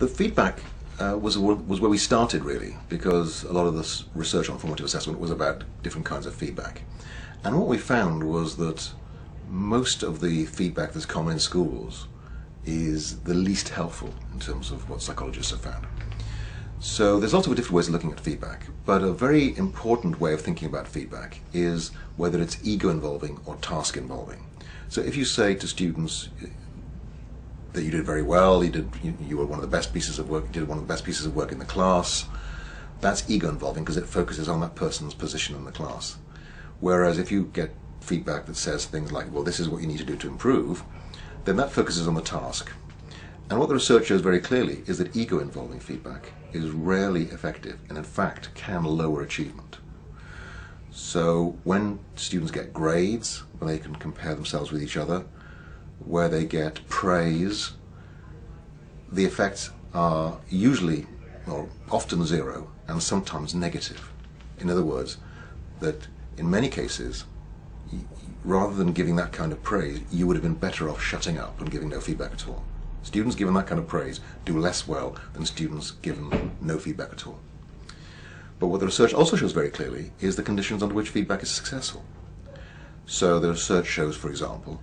The feedback was where we started, really, because a lot of this research on formative assessment was about different kinds of feedback. And what we found was that most of the feedback that's common in schools is the least helpful in terms of what psychologists have found. So there's lots of different ways of looking at feedback, but a very important way of thinking about feedback is whether it's ego-involving or task-involving. So if you say to students that you did very well, you were one of the best pieces of work, you did one of the best pieces of work in the class, that's ego-involving because it focuses on that person's position in the class. Whereas if you get feedback that says things like, well, this is what you need to do to improve, then that focuses on the task. And what the research shows very clearly is that ego-involving feedback is rarely effective and in fact can lower achievement. So when students get grades, when they can compare themselves with each other, where they get praise, the effects are usually, or often zero, and sometimes negative. In other words, that in many cases, rather than giving that kind of praise, you would have been better off shutting up and giving no feedback at all. Students given that kind of praise do less well than students given no feedback at all. But what the research also shows very clearly is the conditions under which feedback is successful. So the research shows, for example,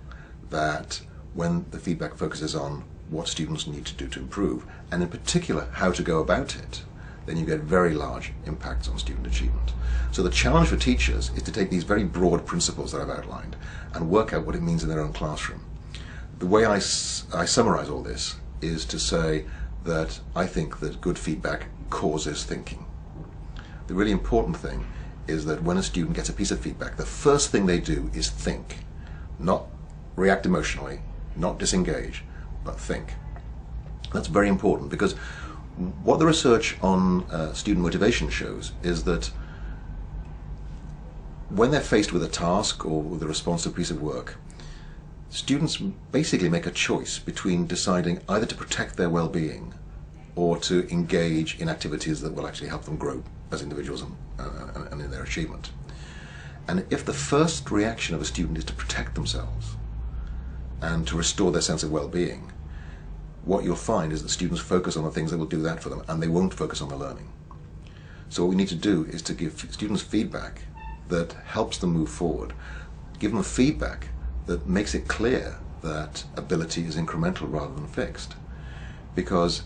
that when the feedback focuses on what students need to do to improve, and in particular how to go about it, then you get very large impacts on student achievement. So the challenge for teachers is to take these very broad principles that I've outlined and work out what it means in their own classroom. The way I summarize all this is to say that I think that good feedback causes thinking. The really important thing is that when a student gets a piece of feedback, the first thing they do is think, not react emotionally, not disengage, but think. That's very important because what the research on student motivation shows is that when they're faced with a task or with a response to a piece of work, students basically make a choice between deciding either to protect their well-being or to engage in activities that will actually help them grow as individuals and in their achievement. And if the first reaction of a student is to protect themselves and to restore their sense of well-being, what you'll find is that students focus on the things that will do that for them and they won't focus on the learning. So what we need to do is to give students feedback that helps them move forward, give them feedback that makes it clear that ability is incremental rather than fixed. Because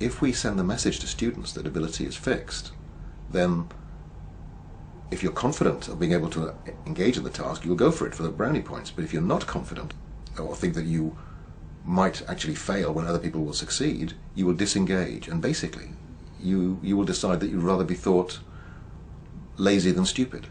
if we send the message to students that ability is fixed, then if you're confident of being able to engage in the task, you'll go for it for the brownie points. But if you're not confident or think that you might actually fail when other people will succeed, you will disengage, and basically you will decide that you'd rather be thought lazy than stupid.